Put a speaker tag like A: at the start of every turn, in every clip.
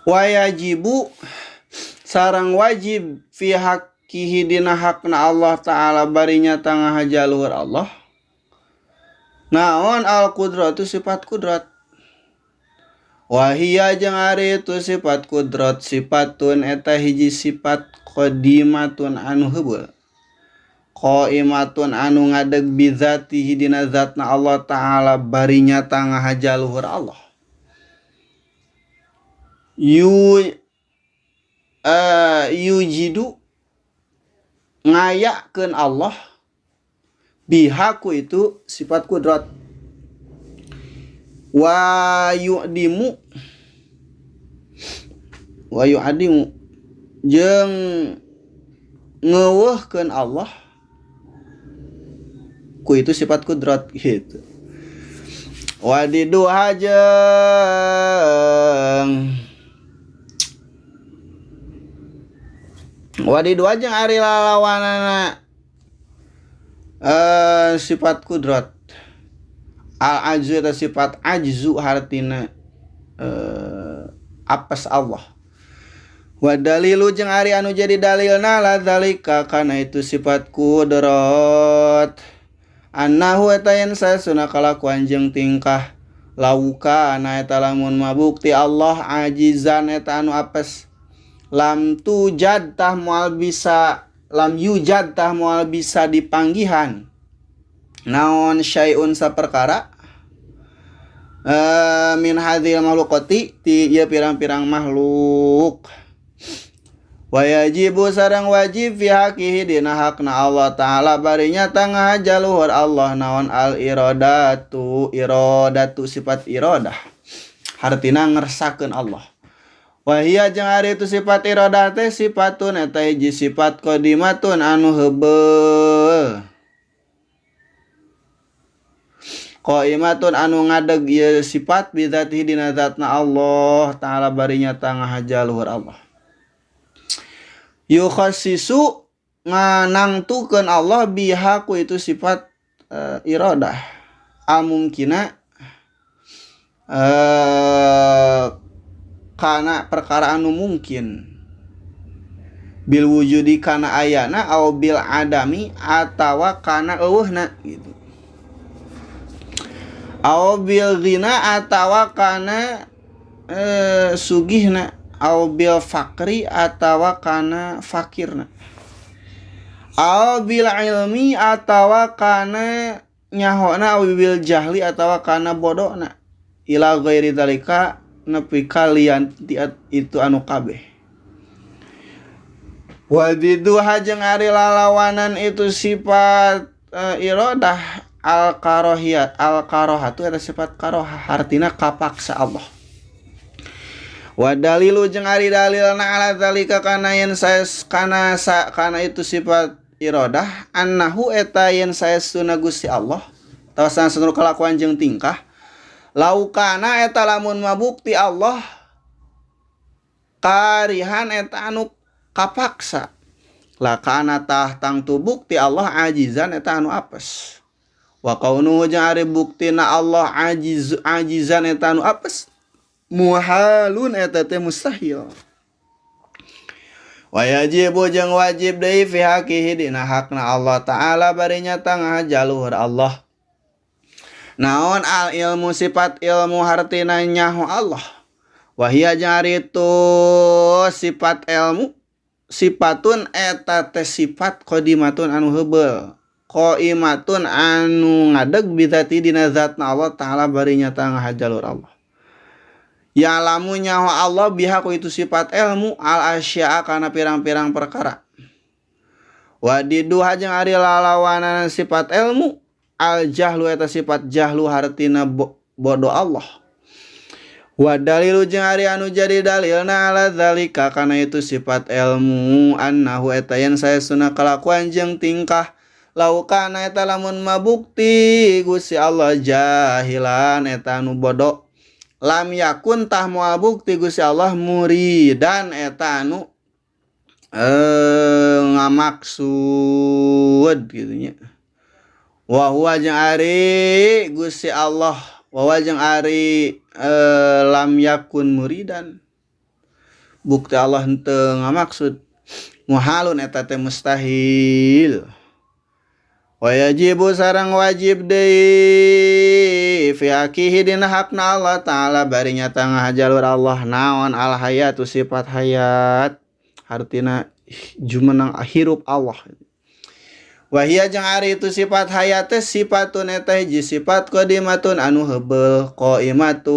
A: Wayajibu sarang wajib fi haqqihi dina hakna Allah ta'ala barinya tangah hajaluhur Allah. Naon al qudratu sifat kudrat. Wahia jeung ari itu sifat kudrat sifatun eta hiji sifat qadimatun anu heubeul. Qaimatun anu ngadeg bizatihi dina zatna Allah ta'ala barinya tangah hajaluhur Allah. Yujidu ngayakeun Allah bihaku itu sifat kudrat. Wa yu'dimu jeung ngeuweuhkeun Allah ku itu sifat kudrat gitu. Wadiduha jeung ari lalawanana sifat kudrat. Al ajzu eta sifat ajzu hartina apes Allah. Wa dalilu jeung ari anu jadi dalilna la zalika kana itu sifat kudrat. Annahu eta yen saesuna kalakuan jeung tingkah lauka ana eta lamun mabukti Allah ajizan eta anu apes. Lam yujad tah moal bisa dipanggihan naon syai'un saperkara min hadzil makhluqati ti ieu pirang-pirang makhluk. Wayajibu sareng wajib fi haqqihi dina hakna Allah ta'ala barinya tangah hajaluhur Allah naon al iradatu sifat iradah hartina ngersakeun Allah. Wahia jeung ari itu sifat iradah teh sifatun eta hiji sifat qadimatun anu heubeul. Qaimatun anu ngadeg ieu sifat bidzatihi dina zatna Allah ta'ala barinya tangah hajaluhur Allah. Yukhassisu nganangtukeun Allah biha ku itu sifat iradah al-mumkina kana perkara anu mungkin bil wujudi kana ayana aw bil adami atawa kana eueuhna gitu. Aw bil ghina atawa kana sugihna aw bil faqri atawa kana fakirna. Aw bil ilmi atawa kana nyahona aw bil jahli atawa kana bodona. Ila ghairi dzalika nepi kalian itu anu kabeh. Wadiduha jeung ari lalawanan itu sifat iradah al-karahatu eta sifat karahah artina kapaksa Allah. Wa dalilu jeung ari dalilna ala zalika kana yen kana itu sifat iradah annahu eta yen saestuna Gusti Allah tawasan seluruh kelakuan jeung tingkah laukana eta lamun mabukti Allah karihan eta anu kapaksa lakana tah tang tu bukti Allah ajizan eta anu apes wa kaunu jeung ari buktina Allah ajizan eta anu apes muhalun eta teh mustahil. Wa yajibu jeung wajib deui fi haqqihi dina hakna Allah ta'ala barinya tangah hajaluhur Allah. Naon al ilmu sifat ilmu hartina nyaho Allah. Wahia jari itu sifat ilmu sifatun eta teh sifat qadimatun anu heubeul. Qaimatun anu ngadeg bizati dina zatna Allah ta'ala barinya tangah hajalur Allah. Ya lamu nyaho Allah biha ku itu sifat ilmu al asya kana pirang-pirang perkara. Wadiduha jeung ari lalawanan sifat ilmu al jahlu eta sifat jahlu hartina bodoh Allah. Wa dalilu jeung ari anu jadi dalilna ala zalika kana itu sifat ilmu annahu eta yen saestuna kalakuan jeung tingkah laukana eta lamun mabukti Gusti Allah jahilan eta anu bodoh lam yakun tah moal bukti Gusti Allah muridan eta anu ngamaksud gitu nya. Wa huwa jeung ari Gusti Allah wa huwa jeung ari lam yakun muridan bukti Allah henteu ngamaksud muhalun eta teh mustahil. Wa yajibu sareng wajib deui fi haqihi dina hakna Allah taala bari nyata ngahajalur Allah naon al hayatu sifat hayat artina jumenang hirup Allah. Wa hiya jeung ari itu sifat hayat teh sifatun eta hiji sifat qadimatun anu heubeul qaimatun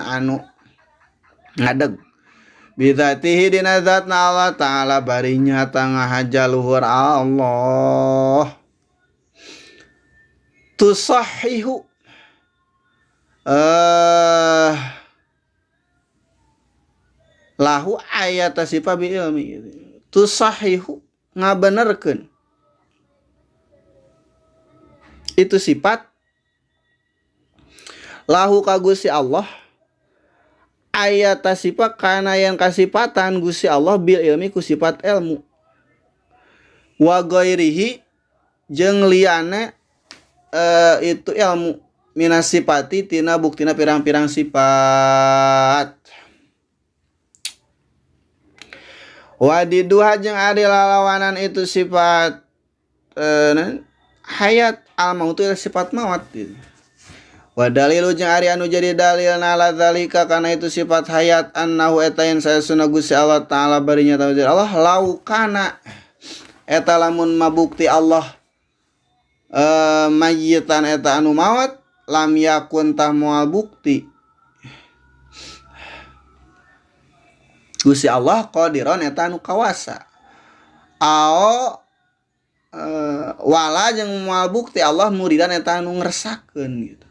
A: anu ngadeg bidzatihi dina zatna Allah taala bari nyata ngahaja luhur Allah tusahihu lahu ayat sifat bi ilmi tusahihu ngabenerkeun itu sifat lahu ka Gusti Allah ayat sifat kana yang kasifatan Gusti Allah bil ilmi ku sifat ilmu wa ghairihi jeung liana itu ilmu minas sifati tina buktina pirang-pirang sifat wa diduha jeung ari lalawanan itu sifat hayat al mautu sifat maut wa dalilu jeung ari anu jadi dalilna la zalika kana itu sifat hayat annahu eta yen saesuna Gusti Allah taala bari nyata Allah laukana eta lamun mabukti Allah mayyitan eta anu maut lam yakun tah moal bukti Gusti Allah qadiron eta anu kawasa wala jeung moal bukti Allah muridan eta anu ngresakeun gitu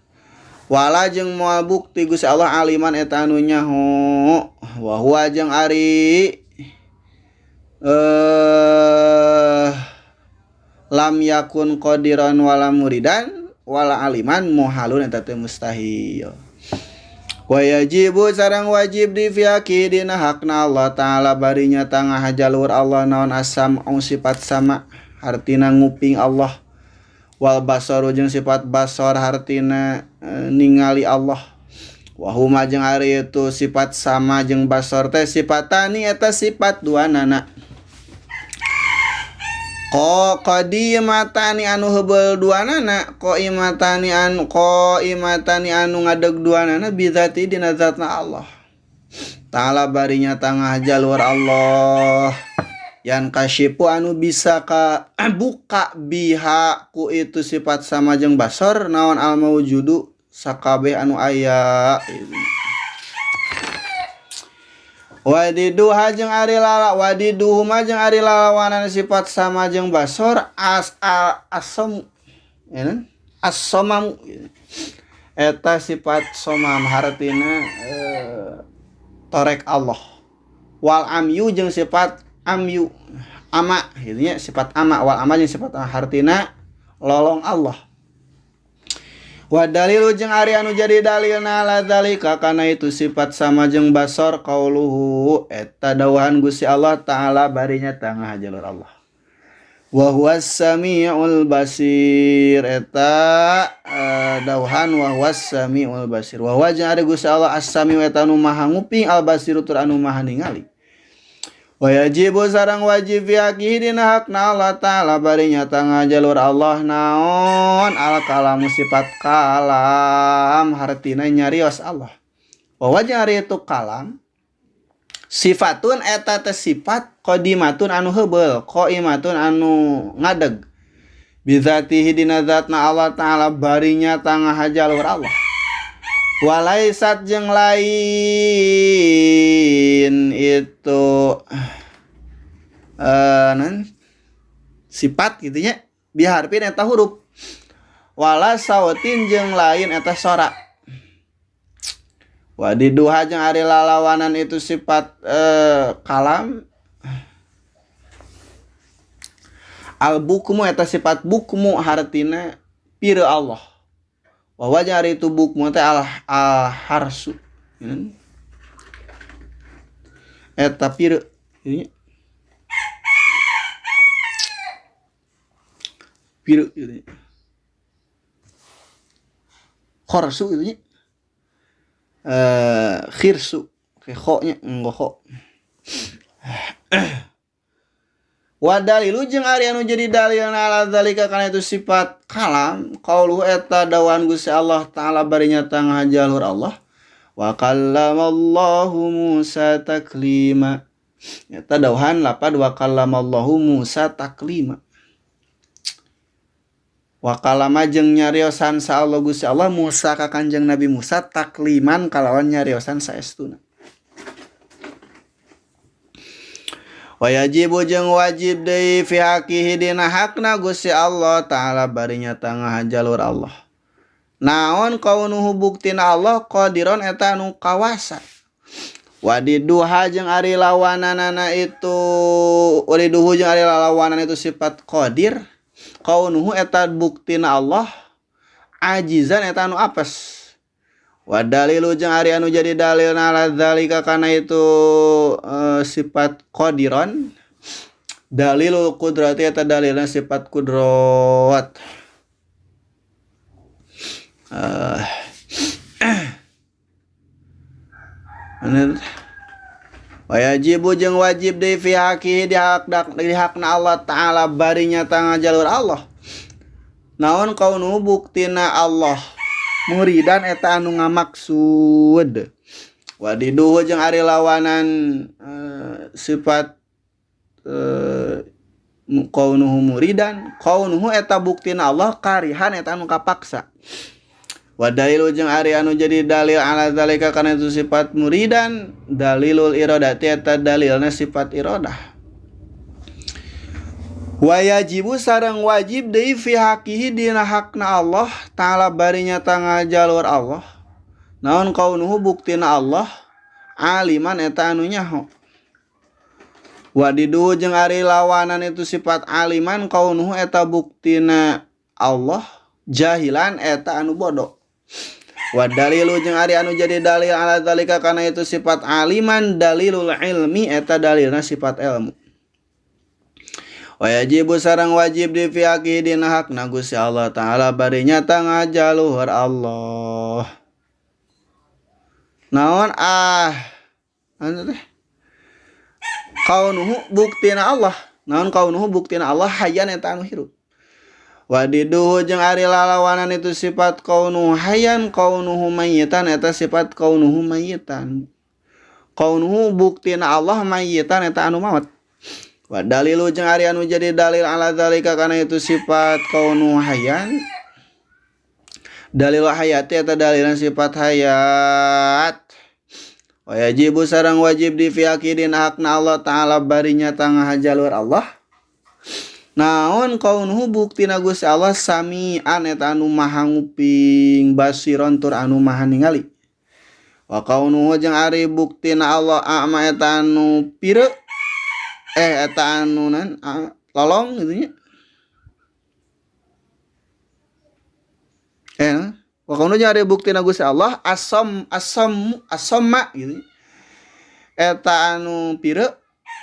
A: wala jeung moal bukti Gusti Allah aliman eta anu nyaho wa huwa jeung ari lam yakun qadiran wala muridan wala aliman muhalun eta teh mustahil wa yajibu sareng wajib di fiaqi dina hakna Allah taala bari nyata ngahajalur Allah naon asam sifat sama artina nguping Allah wal basaru jeung sifat basar hartina ningali Allah wa huma jeung ari itu sifat sama jeung basar teh sifatani eta sifat duanana qadimatani anu heubeul duanana qaimatani anu ngadeg duanana bidzati dina zatna Allah taala bari nyata ngahajalur Allah yan kasyipu anu bisa ka buka biha ku itu sifat sama jeung basar naon al maujudu sakabeh anu aya wadiduha jeung ari lalawanan sifat sama jeung basar asam as-somam eta sifat somam hartina torek Allah wal amyu jeung sifat amyu ama gitu sifat ama wal ama jeung sifat hartina lolong Allah wa dalilu jeung ari anu jadi dalilna la zalika kana itu sifat sama jeung basar qauluhu eta dawahan Gusti Allah taala bari nyata ngahajalur Allah wa huwas samiul basir eta dawahan wa huwas samiul basir wa huwa jeung ari Gusti Allah as-samiu eta anu maha nguping al basiru tur anu maha ningali wa yajibu sareng wajib fi haqihi dina hakna Allah taala bari nyata ngajalur Allah naon al kalamu sifat kalam hartina nyarios Allah wa wajh ari itu kalam sifatun eta teh sifat qadimatun anu heubeul qaimatun anu ngadeg bidzatihi dina zatna Allah taala bari nyata ngahajalur Allah walaisat jeung lain itu sifat gitu nya biharpin eta huruf wala sautin jeung lain eta sora wadiduha jeung ari lalawanan itu sifat kalam al bukmu eta sifat bukmu hartina pire Allah wa wajah itu bukmu teh al harsu eta pire ini pire ini khorsu itu nya khirsu kho nya kho. Wa dalilu jeung ari anu jadi dalilna ala zalika kana itu sifat kalam qaulu eta dawan Gusti Allah taala bari nyata ngajalur Allah wa kallamallahu Musa taklima eta dawahan lapad wa kallamallahu Musa taklima wa kalama jeung nyariosan sa Allah Gusti Allah Musa ka Kanjeng Nabi Musa takliman kalawan nyariosan saestuna. Wa yajibu jeung wajib deui fi haqihi dina hakna Gusti Allah taala bari nyata ngahajalur Allah. Naon kaunuhu buktina Allah qadiron eta anu kawasa. Wa diduha jeung ari lawananana itu wadiduhu jeung ari lawanan itu sifat qadir. Kaunuhu eta buktina Allah ajizan eta anu apes. Wa dalilu jeung ari anu jadi dalilna ala zalika kana itu sifat qadiron dalilul qudrati eta dalilna sifat kudrat. Wa yajibu jeung wajib deui fi haqihi di hakna Allah taala bari nyata ngajalur Allah. Naon kaunu buktina Allah muridan eta anu ngamaksud. Wa diduhu jeung ari lawanan sifat kaunuhu muridan kaunuhu eta buktina Allah karihan eta anu kapaksa. Wa dalilu jeung ari anu jadi dalil ala zalika kana itu sifat muridan dalilul iradati eta dalilna sifat iradah. Wa yajibu sareng wajib deui fi haqihi dina hakna Allah taala bari nyata ngajalur Allah. Naon kaunuhu buktina Allah aliman eta anu nyaho. Wa diduhu jeung ari lawanan itu sifat aliman kaunuhu eta buktina Allah jahilan eta anu bodoh. Wa dalilu jeung ari anu jadi dalil ala zalika kana itu sifat aliman dalilul ilmi eta dalilna sifat ilmu. Wa yajibu sareng wajib di fi haqihi dina hakna Gusti Allah taala bari nyata ngajaluhur Allah. Naon anu teh kaunuhu buktina Allah. Naon kaunuhu buktina Allah hayyan eta anu hirup. Wa diduhu jeung ari lalawanan itu sifat kaunuhu hayyan kaunuhu mayyitan eta sifat kaunuhu mayyitan. Kaunuhu buktina Allah mayyitan eta anu maot. Wa dalilu jeung ari anu jadi dalil ala zalika kana itu sifat kaunuhu hayyan. Dalil hayati eta dalilna sifat hayat. Wa yajibu sareng wajib di fi haqqi dina hakna Allah taala bari nyata ngahajalur Allah. Naon kaunuhu buktina Gusti Allah samian eta anu maha nguping basiron tur anu maha ningali. Wa kaunuhu jeung ari buktina Allah a'ma eta anu pireu eta anu lolong gitu nya. Wa kaunuhu jeung ari buktina Gusti Allah asamma gitu. Eta anu pireu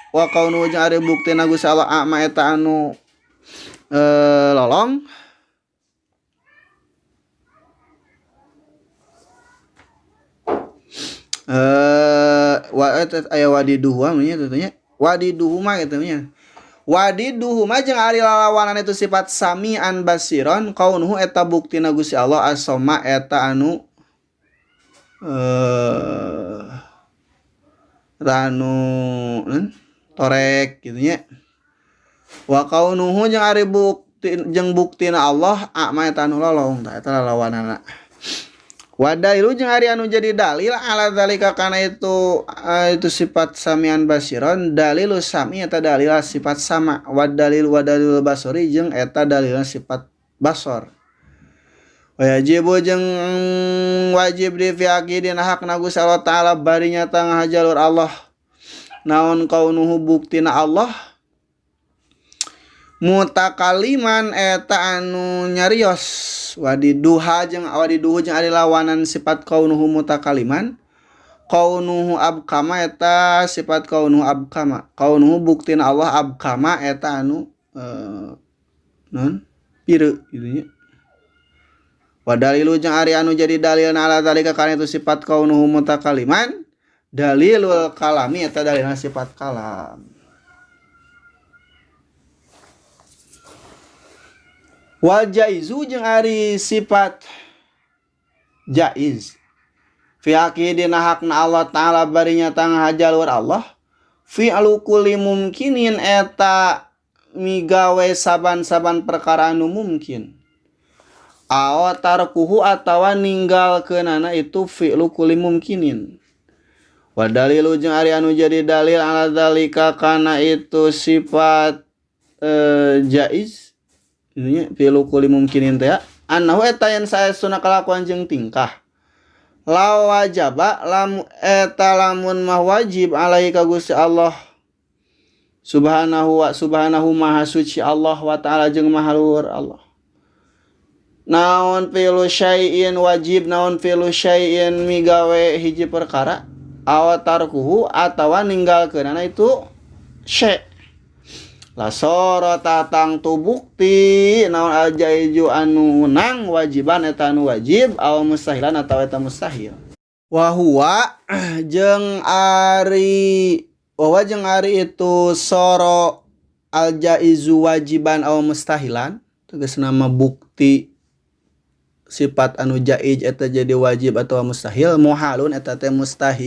A: wa kaunuhu jeung ari buktina Gusti Allah a'ma eta anu lolong. Wa aya wadiduhu nya tentunya wadiduhu mah gitu nya. Wadiduhu mah jeung ari lalawanan itu sifat samian basiron kaunuhu eta buktina Gusti Allah as-sama eta anu torek gitu nya. Wa kaunuhu jeung ari buktina Allah a'ma eta anu lolong tah eta lalawanana. Wa dalilu jeung ari anu jadi dalil ala zalika kana itu sifat samian basiron dalilu sami eta dalil sifat sama wa dalil basori jeung eta dalilna sifat basor. Wa yajibu jeung wajib di fi haqqi dina hakna Gusti Allah taala bari nyata ngahajalur Allah. Naon kaunuhu buktina Allah mutakaliman eta anu nyarios. Wadiduhu jeung ari lawanan sifat kaunuhu mutakaliman kaunuhu abkama eta sifat kaunuhu abkama. Kaunuhu buktina Allah abkama eta anu pireu gitu nya. Wa dalilu jeung ari anu jadi dalilna ala zalika kana itu sifat kaunuhu mutakaliman dalilul kalami eta dalilna sifat kalam. Wal jaizu jeung ari sifat jaiz fi haqqi dina hakna Allah taala bari nyata ngahajalur Allah fi alukuli mumkinin eta migawe saban-saban perkara anu mungkin aw tarkuhu atawa ninggalkeunana itu fi'lu kulli mumkinin. Wa dalilu jeung ari anu jadi dalil ala dzalika kana itu sifat jaiz ieu fi'lu kulli mumkinin teh annahu eta yen saestuna kalakuan jeung tingkah la wajaba lam eta lamun mah wajib alaihi ka Gusti Allah subhanahu maha suci Allah wa ta'ala jeung maha luhur Allah. Naon fi'lu syai'in wajib naon fi'lu syai'in migawe hiji perkara aw tarkuhu atawa ninggalkeunana itu syai'. La sorata tang tu bukti naon ajaiju anu nang wajiban eta anu wajib aw mustahilan atawa eta mustahil. Wa huwa jeung ari itu soro al jaizu wajiban aw mustahilan tegasna mah bukti sifat anu jaiz eta jadi wajib atau mustahil muhalun eta teh mustahil.